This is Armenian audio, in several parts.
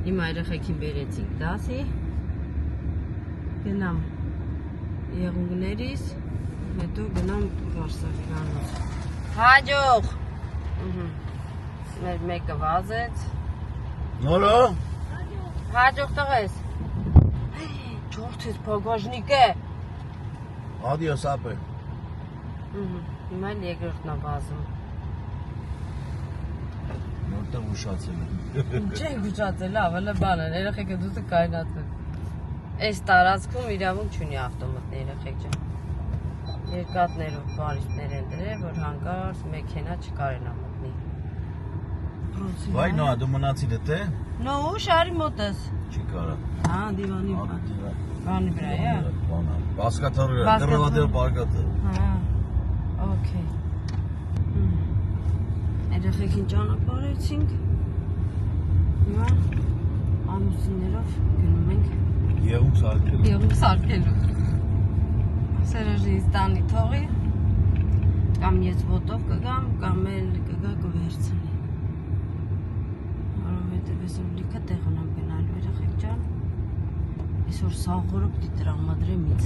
Հիմա երեխեքին բերեցինք դասի, գնամ եղունգներիս, հետո գնամ վարսավիրանոց։ Հաջող։ Մեր մեկը վազեց։ Նորո։ Հաջող տղես։ Չորթես բագաժնիկ է։ Ադիոս ապե։ Հիմա էլ երկրորդն է վազում։ Որտեղ ուշացել եմ։ Չենք ուշացել, լավ, հələ բան են, երեխեքը դուստը կայնացել։ Այս տարածքում իրավունք չունի ավտոմատն երեխեք ջան։ Երկաթներով բարիստներ են դրել, որ հանկարծ մեքենա չկարենա մտնի։ Վայ նո, դու մնացիր դե։ Նո, շարի մոտս։ Չի կարա։ Հա, դիվանի վրա։ Բանի վրա, է։ Բասկաթարը, դրվադել բարգատը։ Հա։ Okay։ Երեխեքին ճանապարհեցինք։ Հիմա ամուսիններով գնում ենք Եղունգ սարքելու։ Եղունգ սարքելու։ Սերժից տանի թողի, կամ ես ոտով կգամ, կամ էլ կգա կվերցնի։ Որովհետև այսօր լիքը տեղ ունեմ գնալու երեխեք ջան։ Այսօր սաղորը պիտի տրամադրեմ ինձ։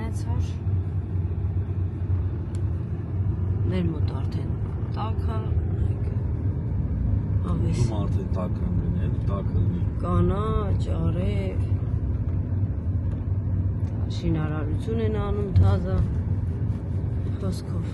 Նենց որ մեր մոտ արդեն տաքը ավես։ Դու արդեն տաքը գնել, տաքը լինի։ Կանաչ, արև շինարարություն են անում թազա խոսքով։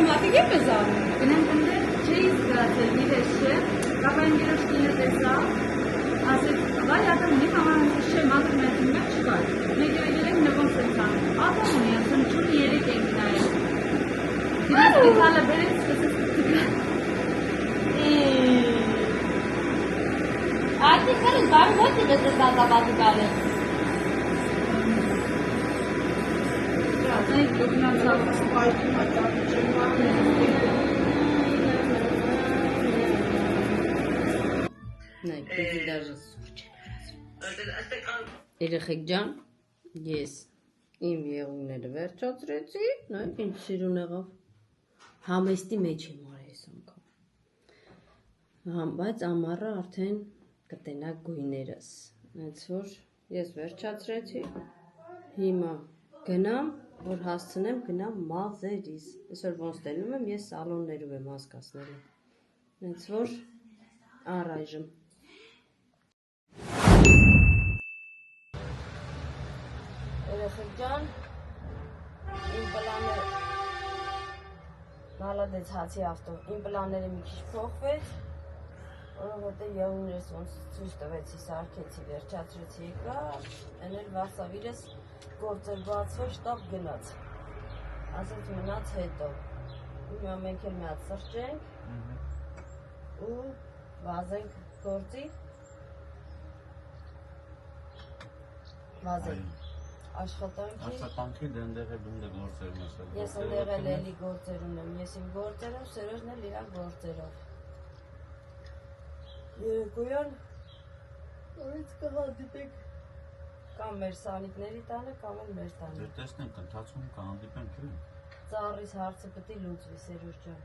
Մատիկ է պեզանում։ Գնեմ տնտեր չէի զգացել մի դեշը, կապային գերոշկինը տեսա, ասեք, վայ ատամ ունի համարանց չէ, մատր մետին մեջ չկար, մեկ երեք նվոն սեցան, ատամ ունի, ասում չունի երեք ենք նայել, դիրիս դիթալը բերեց սկսեց տկա։ Արդի կրս բարի ոչի բեսես ազավազի կարել։ Այդ դուգնացավ սպայթում հատապ չեմ Նայք, դիզի դաժը սուրճ է։ Երեխեք ջան, ես իմ եղունգները վերջացրեցի, նայք ինչ սիրուն եղավ։ Համեստի մեջ եմ արել այս անգամ։ Բայց ամառը արդեն կտենակ գույներս։ Հենց որ ես վերջացրեցի, հիմա գնամ, որ հասցնեմ գնամ մազերիս։ Այսօր ոնց տենում եմ, ես սալոններով եմ հասկացնելու։ Հենց որ առայժմ։ Երեխեք ջան, իմ պլաները մալադեց հացի ավտո, իմ պլաները մի քիչ փոխվեց, որովհետև եղունգներս ոնց ցույց տվեցի, սարքեցի, վերջացրեցի եկա, այն էլ վարսավիրս գործեր բացվեր, շտապ գնաց, ասեց մնաց հետո, հիմա մենք էլ մի հատ սրճենք ու վազենք գործի, վազենք աշխատանքի դենդեղ է դունդը գործեր մասել։ Ես ընդեղ էլ էլի գործեր ունեմ, ես իմ գործերով, Սերոժն էլ իրար գործերով։ Երեկոյան նորից կհանդիպենք կամ մեր սանիկների տանը, կամ էլ մեր տանը։ Դե տեսնենք, ընթացքում կհանդիպենք չէ։ Ծառիս հարցը պետք է լուծվի, Սերոժ ջան։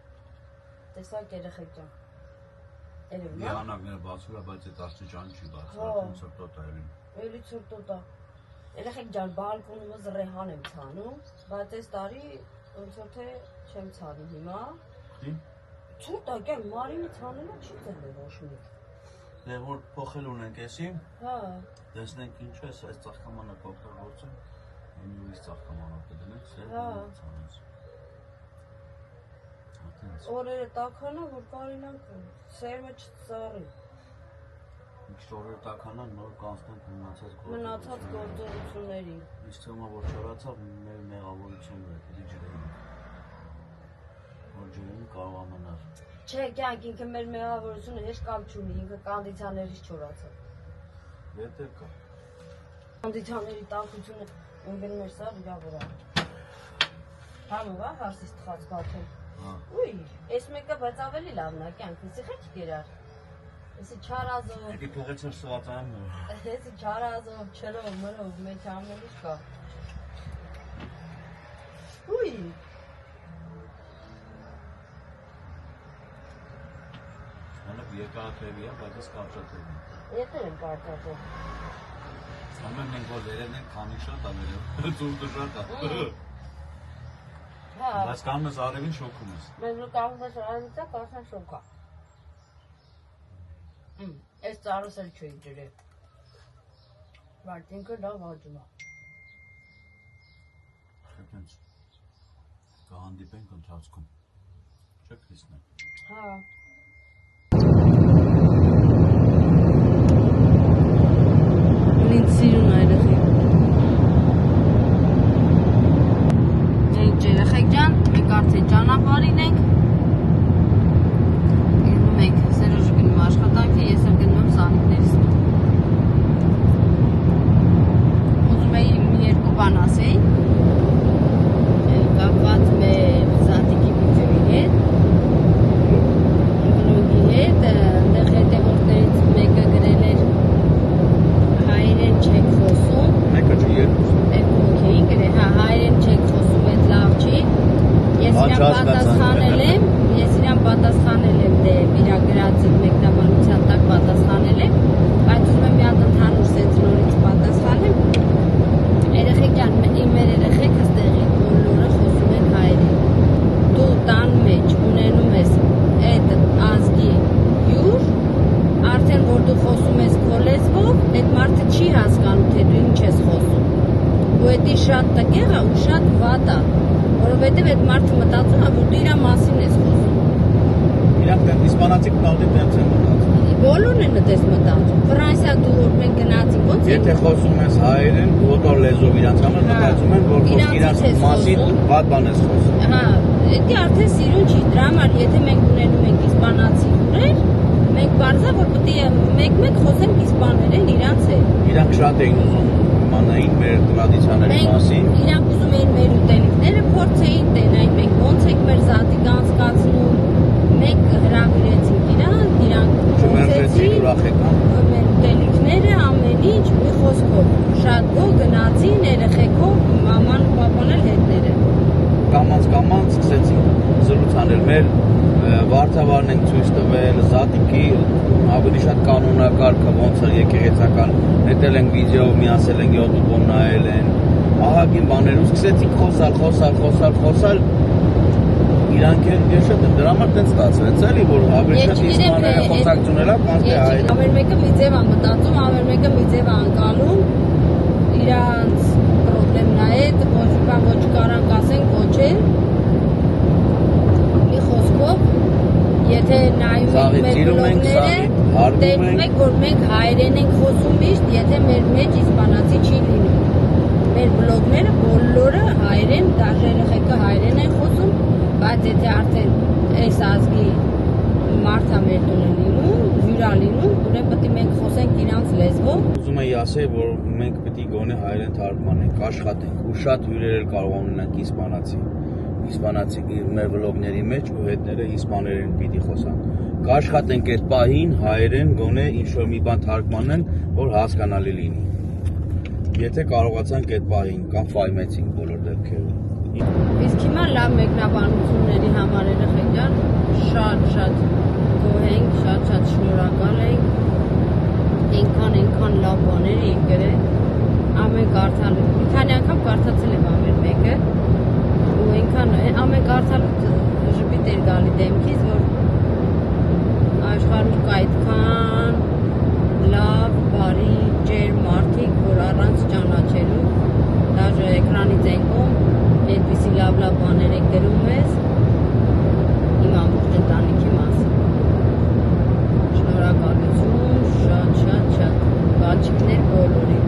Տեսակ երեխեք ջան։ Երևի։ Եղանակները բացում է, բայց այդ աստիճան չի բացում, արդեն ցրտոտ է էլի։ Էլի ցրտոտ է։ Երեխեք ջան, բալկոնումս ռեհան եմ ցանում, բայց այս տարի ոնց որ թե չեմ ցանի հիմա։ Ի՞։ Ցուրտ է, գալ Մարինը ցանելը չի ծնվել ոչ մի։ Դե որ փոխել ունենք էսի։ Հա։ Տեսնենք ինչ է, այս ծաղկամանը կօգտագործեմ։ Ինուից ծաղկամանը կդնենք, սեր ցանես։ Օրերը տաքանա, որ կարենանք սերմը չծառի։ Ինչ քիչ օրեր տականա նոր կանցնենք մնացած գործողություններին։ Իսկ թվում է որ չորացավ մեր մեղավորությունը դիջրեին։ Որ ջրին կարող է մնալ։ Չէ, կյանք ինքը մեր մեղավորությունը հեշտ կապ չունի, ինքը կոնդիցիաներից չորացավ։ Եթե կա։ Կոնդիցիաների տաքությունը ընկնում էր սա իրա վրա։ Համով է հարսից թխած բաթել։ Ուй, այս մեկը բայց ավելի լավն է կյանք, էսի խիչ կերար։ Էսի չարազով։ Էդի փողեցը սված այն։ Էսի չարազով, չրով, մրով, մեջ ամեն ինչ կա։ Ուй։ Անով երկաթևի է, բայց ես կարճատևի։ Եթե են կարճատև։ Ամեն մենք որ վերեն ենք քանի շատ է վերև, ծուրտը շատ է։ Բայց կանում ես արևին շոքում ես։ Մենք կանում ես արևից է, կարծեն շոքա։ Այս ծարուս էլ չէի ջրել։ Բայց ինքը լավ աճում է։ Շեքենց կհանդիպենք ընթացքում։ Չեք լիսնեք։ Հա։ Ինձ սիրուն այրախի։ Երեխեք ջան, մենք արդեն ճանապարհին ենք։ Գնում ենք, Սերոժը գնում աշխատանքի, ես էլ գնում եմ սանիկներիս մոտ։ Ուզում էի մի երկու բան ասեի։ Կապված մեր զատիկի վիդեոյի հետ։ Բլոգի հետ, այնտեղ հետևորդներից մեկը գրել էր հայերեն չեք խոսում։ Մեկը չի երկուսը։ Okay, գրել, հա, հայերեն չեք խոսում, այդ լավ չի։ Ես իրան պատասխանել եմ, դե իրա գրածի մեկնաբանության տակ պատասխանել եմ, բայց ուզում եմ մի հատ ընդհանուր սեցնորից պատասխանեմ։ Երեխեք ջան, մեր երեխեքը ստեղի բոլորը խոսում են հայերեն։ Դու տան մեջ ունենում ես այդ ազգի հյուր, արդեն որ դու խոսում ես քո լեզվով, այդ մարդը չի հասկանում, թե դու ինչ ես խոսում։ Ու էդի շատ տկեղ է ու շատ վատ է, որովհետև այդ մարդը մտածում է, որ դու իրա մասին ես խոսում։ Իրանք իսպանացի կնալդի տենց են մտածում։ Բոլորն են այդպես մտածում։ Ֆրանսիա դու որ մենք գնացինք, ոնց է։ Եթե խոսում ես հայերեն, ոտոր լեզվով իրանց համար մտածում են, որ իրանց մասին վատ բան ես խոսում։ Հա, դա արդեն սիրուն չի, դրա համար եթե մենք ունենում ենք իսպանացի հյուրեր, մենք բարձա որ պետք է մեկ-մեկ խոսենք իսպաներեն իրանց հետ։ Իրանք շատ էին ուզում իմանային մեր տրադիցիաների մասին։ Իրանք ուզում էին մեր ուտելիքները փորձեին, տենային մենք ոնց ենք մեր զատիկ անցկացնում։ Մենք հրավիրեցինք իրանք չմերժեցին ուրախ եկան։ Մեր ուտելիքները ամեն ինչ մի խոսքով շատ գոհ գնացին երեխեքով մաման ու պապան էլ հետները։ Կամած սկսեցին զրուցանել մեր վարդավարն ենք ցույց տվել, զատիկի ավելի շատ կանոնակարգը ոնց է եկեղեցական, հետել ենք վիդեո, միացել ենք YouTube-ում նայել են, ահագին բաներ ու սկսեցինք խոսալ, իրանք էլ ես շատ եմ դրա համար տենց ստացվեց էլի, որ ավելի շատ իսպաները խոսակցություն էլա, կանց թե հայ։ Ամեն մեկը մի ձև է մտածում, ամեն մեկը մի ձև է անցալում, իրանց պրոբլեմն է այդ, ոչ բան ոչ կարանք ասենք, ոչ էլ։ Մի խոսքով, եթե նայում եք մեր բլոգները, տեսնում եք, որ մենք հայերեն ենք խոսում միշտ, եթե մեր մեջ իսպանացի չի լինում։ Մեր բլոգները բոլորը հայերեն, դաժե երեխեքը հայերեն են խոսում, բայց եթե արդեն այս ազգի մարդը մեր տունը լինում, հյուրա լինում, ուրեմն պետք է մենք խոսենք իրանց լեզվով։ Ուզում եի ասել, որ մենք պետք է գոնե հայերեն թարգմանենք, աշխատենք ու շատ հյուրեր էլ կարող ունենանք իսպանացի մեր վլոգների մեջ ու հետները իսպաներեն պիտի խոսան։ Կաշխատենք այդ պահին հայերեն գոնե ինչ-որ մի բան թարգմանեն, որ հասկանալի լինի։ Եթե կարողացանք այդ պահին կամ ֆայմեցինք բոլոր դեպքերում։ Իսկ հիմա լավ մեկնաբանությունների համար երեխեք ջան, շատ գոհ ենք, շատ շնորհակալ ենք։ Այնքան լավ բաներ ենք գրել։ Ամեն կարդալու, մի քանի անգամ կարդացել եմ ամեն մեկը։ Ու այնքան ամեն կարդալու ժպիտ էր գալի դեմքից, որ աշխարհում կա այդքան լավ, բարի, ջեր մարդիկ, որ առանց ճանաչելու, դաժե էկրանից ենքում այդպիսի լավ բաներ եք գրում ես իմ ամբողջ ընտանիքի մասին։ Շնորհակալություն, շատ շատ բաճիկներ բոլորի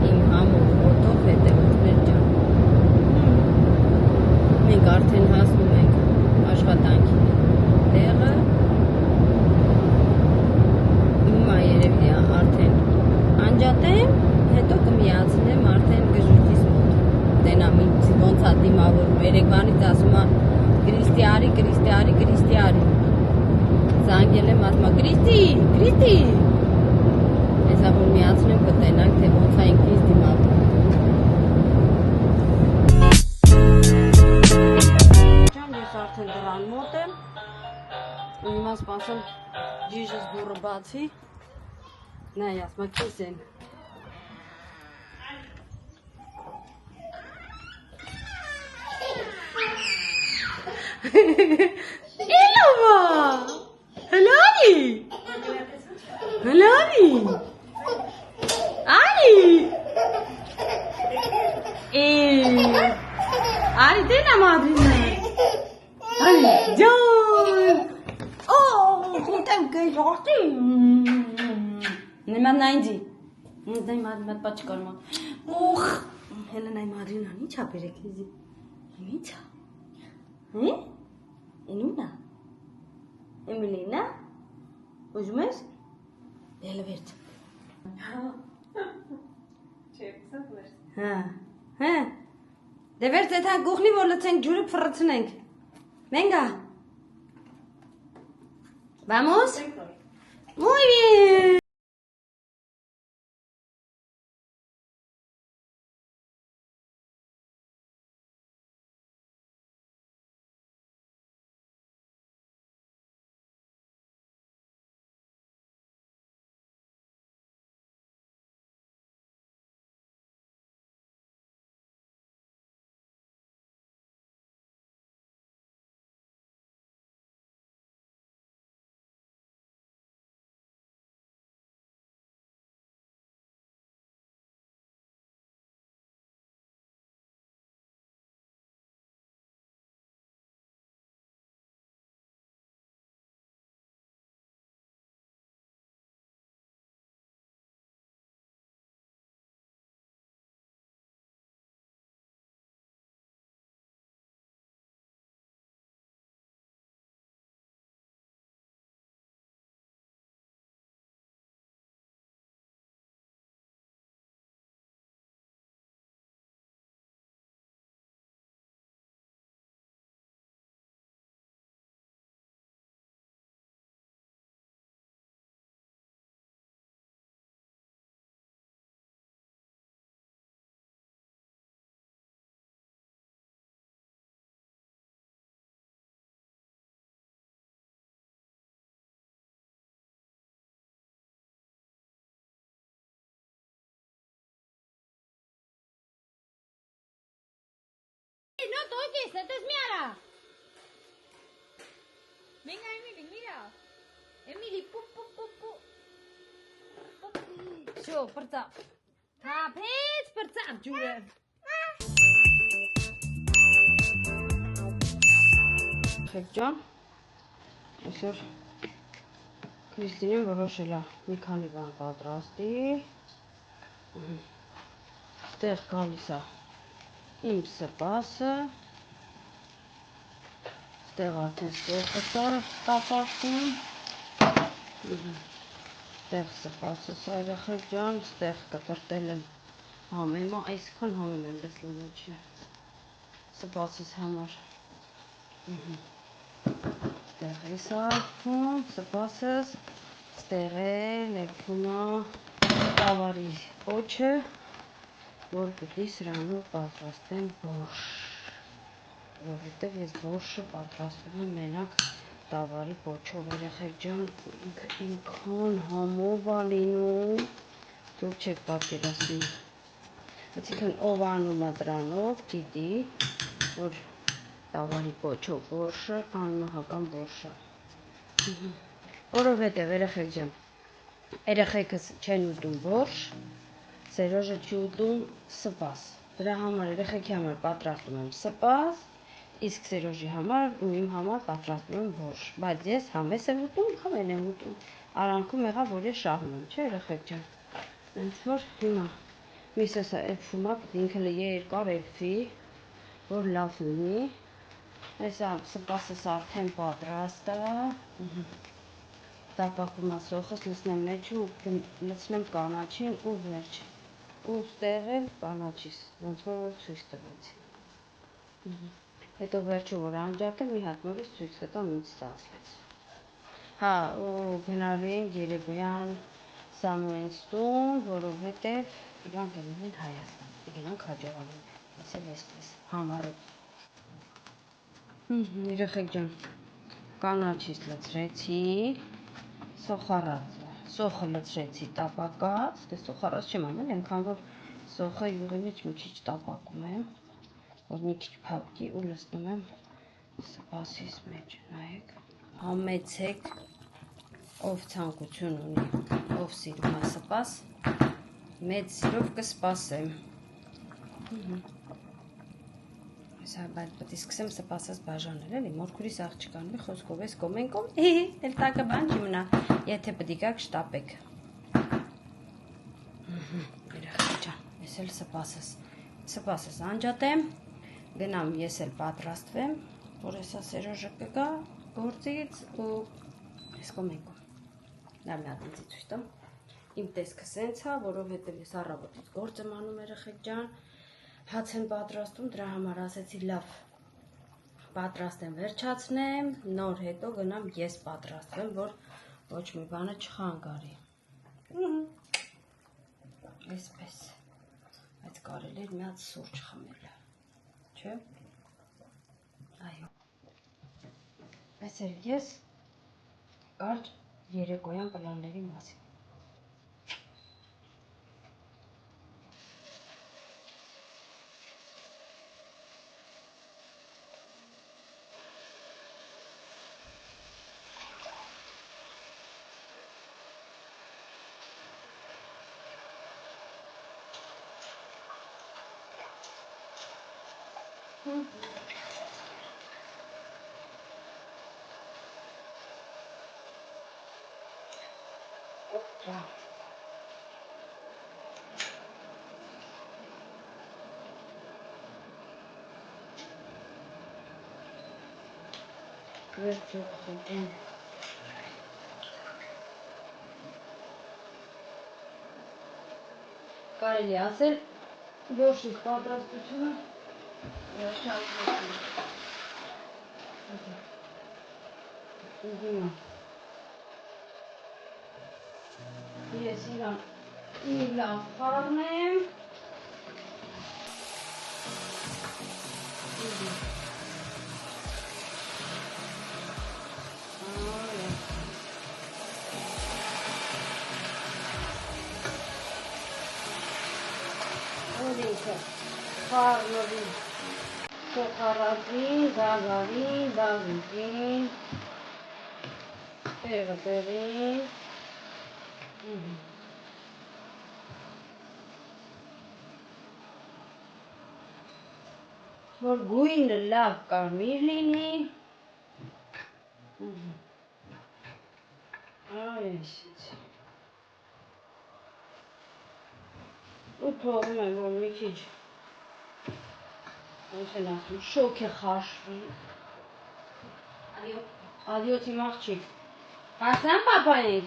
իմ համով օտով հետևորդներ ջան մենք արդեն հասնում ենք աշխատանքի տեղը հիմա երևի արդեն անջատեմ հետո կմիացնեմ արդեն գժուրջիս մոտ տենամ ինձ ոնց է դիմավորում երեկվանից ասում է Կրիստիարի զանգել եմ ասում է Կրիստի Հեսա որ միացնեմ կտենանք, թե ոնց է ինքնից դիմավորում Ջան, ես արդեն դրան մոտ եմ ու հիմա սպասեմ ջիժս դուրը բացի նայ, ասում է քեզ են Elava! Helali! Ali! Ali, tena madrina! Ali, John! Oh, putem că e jorti! Nemad nainji. Nemad mad pachikarma. Helena madrina nici a perechizi. Nici. Enuna? Emilina? Ucumuz? Delvert. Hə. Devert etən qoxli vorlatzen cürüb fırlatınենք. Venga. Vamos? Muy bien. No toques, esto es Miara. Venga, Emily, mira. Emily, pu. Все, пырца. Капец, пырца, ջուրը. Խեք ջան, այսօր Քրիստինեն որոշել է մի քանի բան պատրաստի։ Այդտեղ գալիս է իմ սպասը։ Այդտեղ արդեն սոխը տապաշում։ Այդտեղ սպասս երեխեք ջան, այդտեղ կտրտել եմ համեմա, այսքան համեմ եմ լսում չի։ Սպասս համար։ Այդտեղ էս արքում, սպասս, այդտեղ է ներքում է տավարի պոչը, որ պիտի սրանով պատրաստեմ բորշ, որովհետև ես բորշը պատրաստում եմ մենակ տավարի պոչով, երեխեք ջան, ինքան համով է լինում, դուք չեք պատկերացնի, այսինքն ով անում է դրանով, գիտի, որ տավարի պոչով բորշը անմահական բորշ է, որովհետև երեխեք ջան, երեխեքս չեն ուտում բորշ, Սերոժը չի ուտում սպաս, դրա համար երեխեքի համար պատրաստում եմ սպաս, իսկ Սերոժի համար ու իմ համար պատրաստում եմ բորշ, բայց ես համես եմ ուտում, համեն եմ ուտում, արանքում եղավ, որ ես շահում եմ, չէ, երեխեք ջան։ Ոնց որ հիմա միսս էփում է, ինքը երկար էփի, որ լավ լինի։ Այսա սպասս արդեն պատրաստ է։ Տապակում է սոխս, լցնեմ մեջը ու լցնեմ կանաչին ու վերջ։ Ու ստեղել կանաչիս, ոնց որ ցույց տվեցի։ Հետո վերջը որ անջատեմ, մի հատ նորից ցույց կտամ ինձ ստացվեց։ Հա, ու գնալու ենք երեկոյան Սամուել's տուն, որովհետև իրանք գնում են Հայաստան, գնանք հաջողանում, ասել այսպես, համառոտ։ Երեխեք ջան, կանաչից լցրեցի, սոխը լցրեցի տապակած, դե սոխարած չեմ անել, ենքան որ սոխը յուղի մեջ մի քիչ տապակում եմ, որ մի քիչ փափկի ու լցնում եմ սպասիս մեջ, նայեք, համեցեք, ով ցանկություն ունի, ով սիրում է սպաս, մեծ սիրով կսպասեմ։ Սա պետք է սկսեմ սպասած բաժանել, էլի, մորքուրիս աղջկան, մի խոսքով ես կոմենկում, էլ տակը բան չի մնա, եթե պետք է գաք շտապեք։ Երեխեք ջան, ես էլ սպասես անջատեմ, գնամ ես էլ պատրաստվեմ, որ հեսա Սերոժը կգա գործից ու ես կոմենկում։ Դա մի հատ ինձ ցույց տամ։ Իմ տեսքը սենց է, որովհետև ես առավոտից գործ եմ անում երեխեք ջան, հաց եմ պատրաստում, դրա համար ասեցի լավ պատրաստեմ, վերջացնեմ, նոր հետո գնամ ես պատրաստվեմ, որ ոչ մի բանը չխանգարի։ Այսպես, բայց կարելի էր մի հատ սուրճ խմել, չէ՞։ Այո։ Այս էլ ես կարճ երեկոյան պլանների մասին։ Կարելի ասել, որոշ պատրաստությունը վերջացրեցին։ Ես իրան մի լավ խառնեմ։ Խառնվի սոխարածին, դաղին, տեղին, որ գույնը լավ կարմիր լինի, այսից, ու թողում եմ, որ մի քիչ ոնց են ասում, շոգ է խաշվի։ Ադիոս իմ աղջիկ։ Հասնեմ պապային։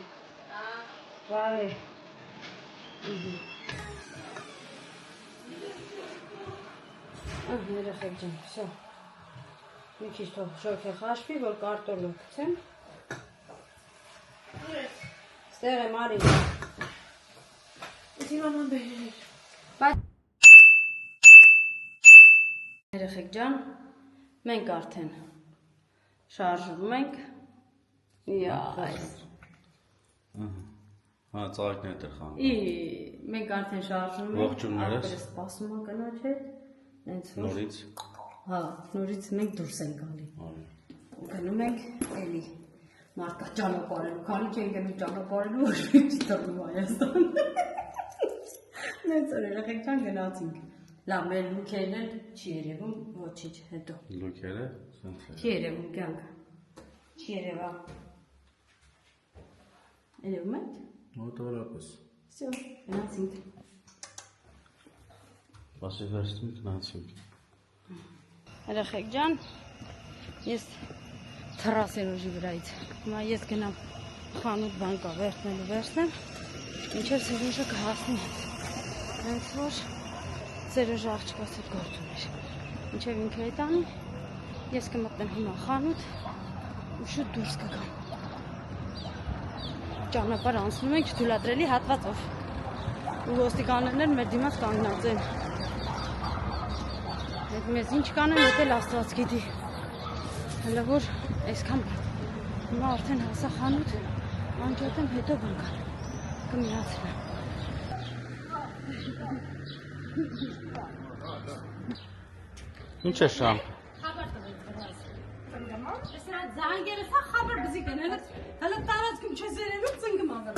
Բարի։ Երեխեք ջան, վсё։ Մի քիչ թող շոգ է խաշվի, որ կարտոֆիլը գցեմ։ Ստեղ եմ արին։ Իսկ մաման բերել։ Երեխեք ջան, մենք արդեն շարժվում ենք։ Այս։ Հա, ծաղիկներ դեռ խաղում։ Մենք արդեն շարժվում ենք։ Ողջույններս։ Ապրես սպասում են կնոջ հետ։ Նորից։ Հա, նորից մենք դուրս ենք գալի։ Գնում ենք էլի մարդկա ճանապարհելու, քանի չենք գնում ճանապարհելու, ոչ մի չտռնում Հայաստան։ Նենց որ երեխեք ջան գնացինք։ Լավ, մեր լուքերն էլ չի երևում, ոչինչ, հետո։ Լուքերը, սենց է։ Չի երևում կյանք։ Չի երևա։ Երևում եք։ Մոտավորապես։ Всё, գնացինք։ Բասի վերստում գնացինք։ Երեխեք ջան, ես թռա Սերոժի վրայից։ Հիմա ես գնամ խանութ բան կա վերցնելու վերցնեմ, մինչև Սերոժը կհասնի։ Հենց որ Սերոժը աղջկաս հետ գործ ուներ։ Մինչև ինքը հետ անի, ես կմտնեմ հիմա խանութ ու շուտ դուրս կգամ։ Ճանապարհ անցնում ենք թույլատրելի հատվածով։ Ու ոստիկաններն մեր դիմաց կանգնած են։ Այդ մեզ ինչ կանեն, դա էլ Աստված գիտի։ Հələ որ այսքան բան։ Հիմա արդեն հասա խանութ, անջատեմ, հետո բան կան։ Կմիացնեմ։ Ինչ է շամ։ Խաբար տվեք դրած։ Ես այդ զանգերը սա խաբար բզիկ են, հələ տարածքում չես երևում ծնգում անդր։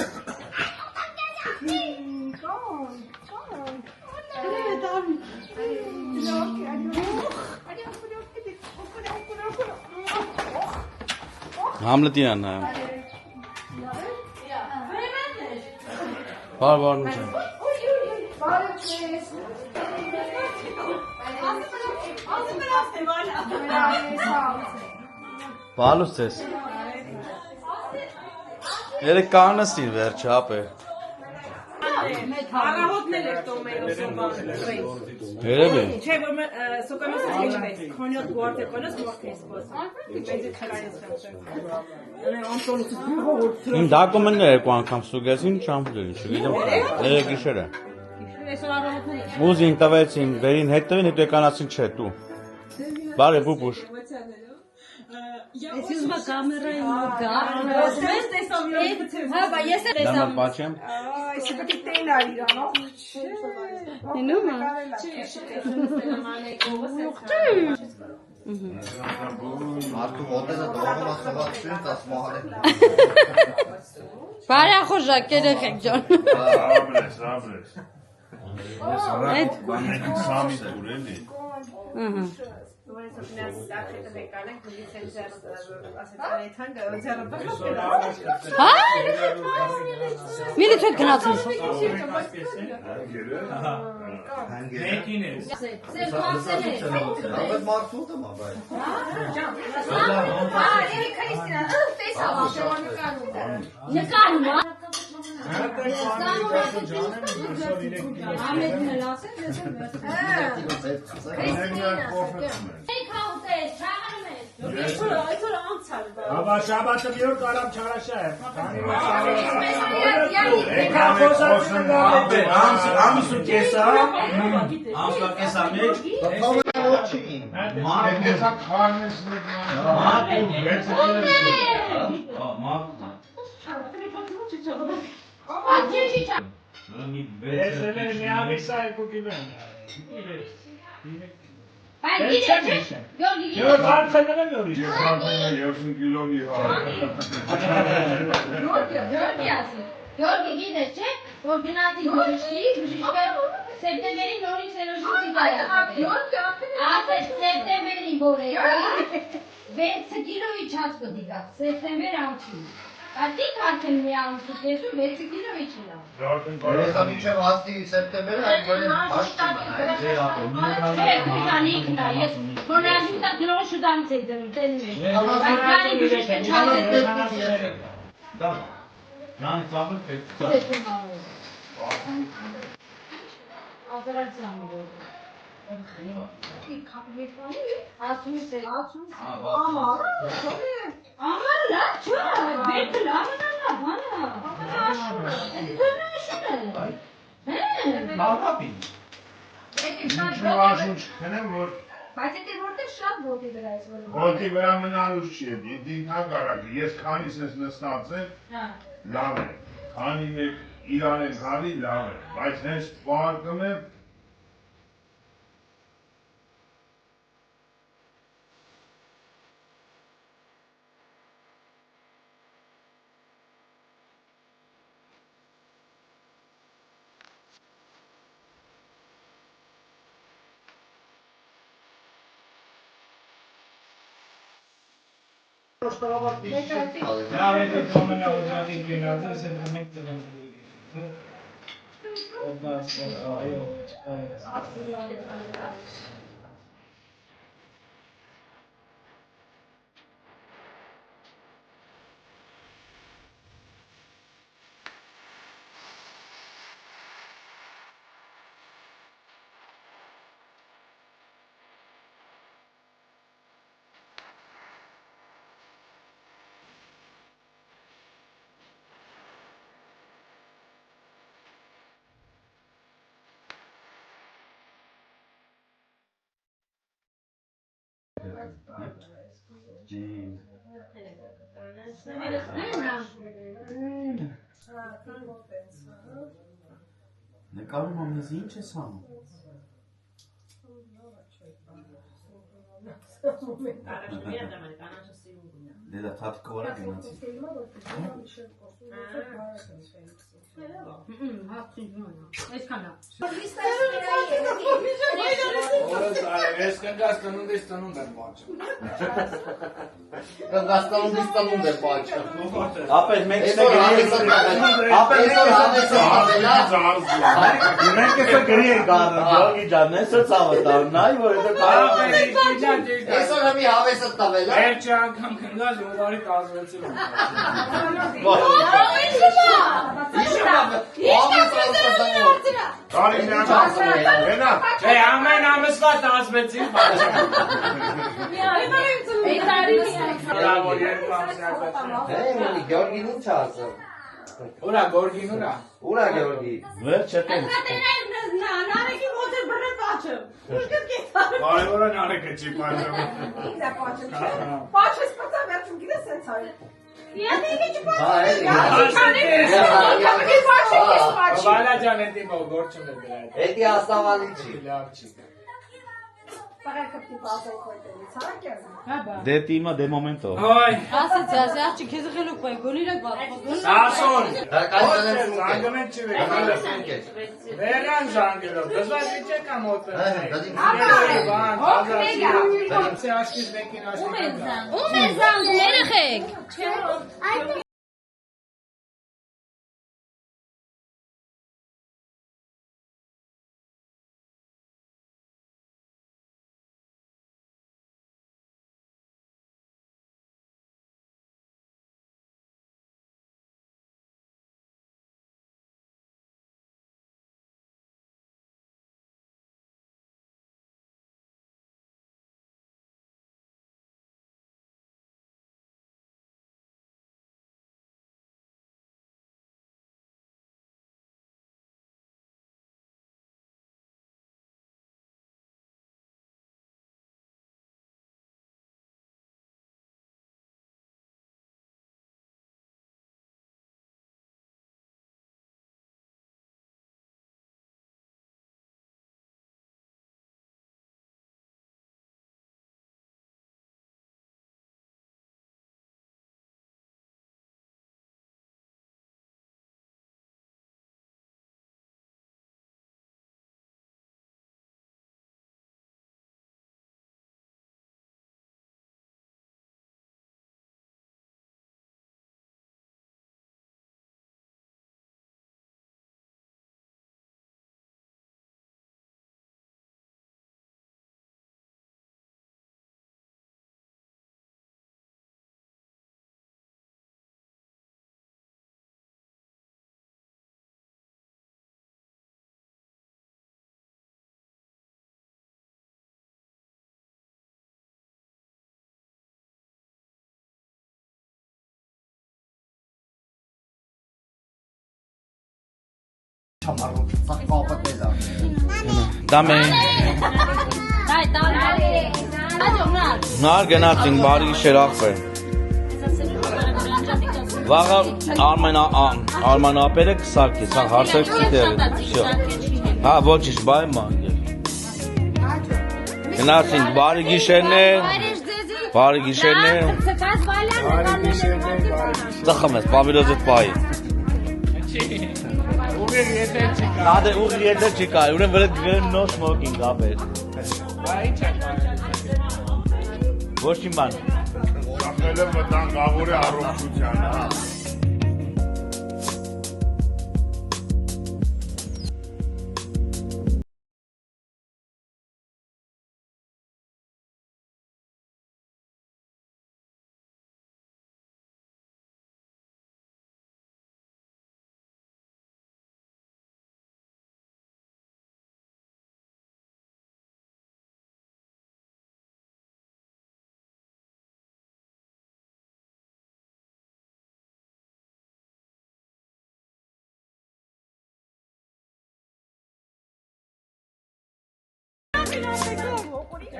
Համլետին նայեմ։ Բարբարն չէ։ Բալուս ես։ Երեք կանստին վերջ հապ է։ Առավոտն էլ էր տոմերոսով Երևի։ Չէ, որ սոկանոս էջպես, քոնյոտ գուարտե կոնոս մորքես պոս։ Մեծ քրայես խնդրեմ։ Անտոնուց Իմ դակումենները երկու անգամ ստուգեցին, չամփլել, չգիտեմ։ Երեք գիշերը։ այսօր առավոտն էլ։ Ուզին տվեցին, վերին հետ տվին, հետո եկանացին չէ, դու։ Բարի բուբուշ։ Ես ուզում եմ կամերային մոտ գալ։ Ես տեսամ իրոք Հա, բա ես էլ Դամա տեսամ։ պաչեմ։ Այսը պետք է տենա իրանով։ Ինում է։ Մարդու ոտերը դողում ասվածություն տասմահարը։ Բարախոժակ երեխեք ջան։ Ռաբրես, ռաբրես։ Այդ Բանների սամի դուր էլի։ ըհը։ Հա։ Միրի ցույց գնացին։ Բայց մարդու տմա բայ։ Նկարում է։ Ամեն ինչ ասել, ես եմ այսօր անցալ։ Աբա շաբաթը մի օր կարամ չարաշա է։ Ամիսու կեսա, Ամսվա կեսա մեջ։ Ոչին։ մարկեսա քարնես Էսել է մի ամիսա երկու կիլո են։ Եվ հարցենել եմ յորի։ 30 կիլոնի հար։ Գյորգի գիտես չէ, որ գնացի բժշկի, բժիշկը սեպտեմբերի նորին Սերոժի ծիգարը։ Ասեց սեպտեմբերի որ է, 6 կիլո իջած կդիկա, սեպտեմբեր ամսին։ Ատիկ արդեն մի ամսու կեսու 6 կիլո իջնա։ Երեսա մինչև հասնի սեպտեմբեր այգորեն հաշտում է։ Չէ, ուզանիքն է, ես հոնաժուտա գրողը շուտանից էի դնում, տենում եմ։ Ականի բժիշկը չասեց Դա։ Յանի ծավալ պետք։ Operațion. Asum se. Amar la ce? Bine la bana. Adică nu e șune. Բաղապին։ Շնորհաշուն չքնեմ, որ Բայց դե որտեղ շատ ոտի վրա ես որ։ ոտի վրա մնալուց չի, դին հակառակը, ես քանիս ես նստած եմ, լավ է, քանի մեկ իրան են քանի լավ է, բայց հենց պարկում եմ, Նկարում ամենից ինչ ես անում։ Դե դա թաթկով արա գնացի։ Ապեր մենք է գրի ենք գարն, Գյորգի ջան, ես ծավը տար, նայ, որ հետո Այսօր հմի հավեսը տվել, հա։ Վերջի անգամ քննած ուղարի կազմեցել եմ։ Կարի նա Չէ, ամեն ամսվա 16-ին բաճա։ Բրավո, երկու ամսյակացին։ Գյորգին ինչ ասը։ Ուրա, Գորգին ուրա։ Ուրա Գյորգի։ Վերջ հետեն։ Բարևորը նարեկը չի պաճում։ Բալա ջան, էտի մո գործում է դրա։ Էդի աստավալի չի։ Լավ չի։ Դե տիմա դե մոմենտո։ Ոյ, Ասացի, աղջիկ, քեզ խելոք բայ, գոնիրակ բաց։ Սասոն։ Զանգանեմ Զանգում չի վերել։ Վերան զանգելով, դժվար չէ կամ օտը։ Բան, աշկից մեկին աշկից։ Ում է զանգում, երեխեք։ Դամե։ Նար գնացինք բարի գիշեր ախպեր։ Վաղը Արմանապերը կսարքի, սա հարցեր կտերը։ Հա, ոչիշ, բայ ման։ Գնացինք բարի գիշերներ։ Բարի գիշերներ։ Ծխում ես, պավիրոզդ պայի։ Ուղիղ եթե չի կա։ Ադե ուղիղ եթե չի կա, ուրեն վրդ գրեն no smoking ապեր։ Բա ինչ է կանչել։ Ոչ իմ բան։ Աղբելը վտանգավոր է առողջությանը։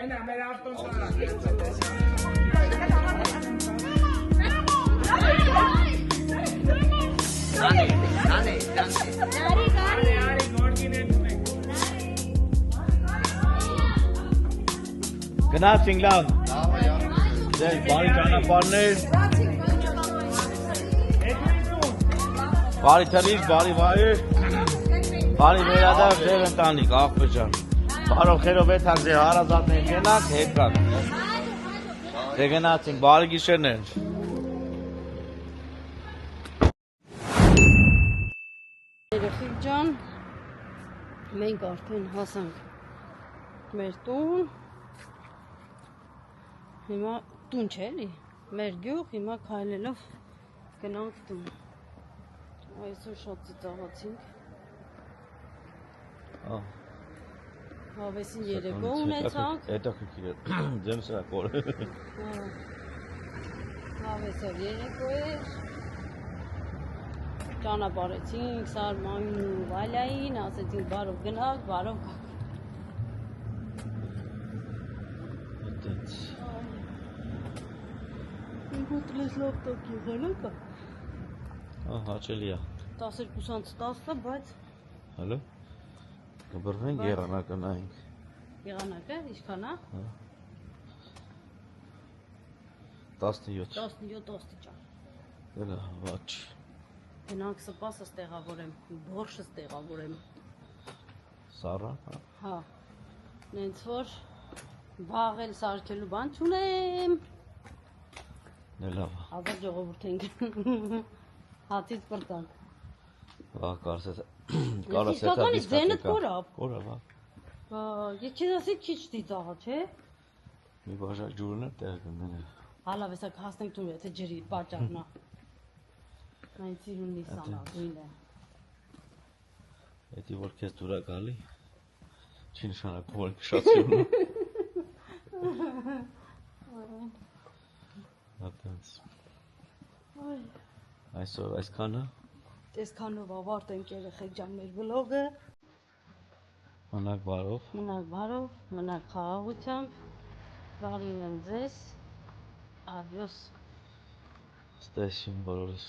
Այնա մեր ավտոն Գնացինք լավ։ Ձեր բարի ճանապարհներ։ Բարի թռիչ, բարի վայր։ Բարի վերադարձ ձեր ընտանիք, աղբեր ջան։ Բարով խերով եթակ ձեր հարազատներին գնաք, հետքաք։ Դե գնացինք, բարի գիշերներ։ Երեխեք ջան, մենք արդեն հասանք մեր տուն, հիմա տուն չէ էլի, մեր գյուղ, հիմա քայլելով գնանք տուն, այսօր շատ ծիծաղացինք, հավեսին երեկո ունեցանք, ձեմ սրա կորը, հավեսով երեկո էր, ճանապարհեցինք Սարմանին ու Վալյային, ասեցինք բարով գնանք, բարով գանք։ Ինքուտլես լավ տակ եղել եկա։ հաճելի է։ 12:10-ը, բայց Հալո, գբրվենք եղանակը նայինք։ եղանակը ինչքան է։ 17 աստիճան։ Դելա վաչ։ Գնանք սպասս տեղավորեմ, բորշս տեղավորեմ։ Սառա։ Հա։ Նենց որ վաղ էլ սարքելու բան չունեմ։ Դելա։ Ազատ ժողովուրդ ենք։ Հացից պրտանք։ Վաղ կարսես։ Իսկականից ձենդ կորավ։ Կորավ, հա։ Ես չես ասի քիչ ծիծաղա, չէ։ Մի բաժակ ջուրն է տեղ կմնեն։ Հալավ էսա հասնենք տուն, եթե ջրի պատճառն է։ Այն ծիրունի սանա, գույնը։ Էդի որ քեզ դուրա գալի, չի նշանակում որ քշացիում։ Ապենց։ Այսօր այսքանը։ Այսքանով ավարտենք երեխեք ջան մեր վլոգը։ Մնաք բարով։ Մնաք բարով, մնաք խաղաղությամբ։ Բարի եմ ձեզ։ Adiós. Ստեսին բոլորս։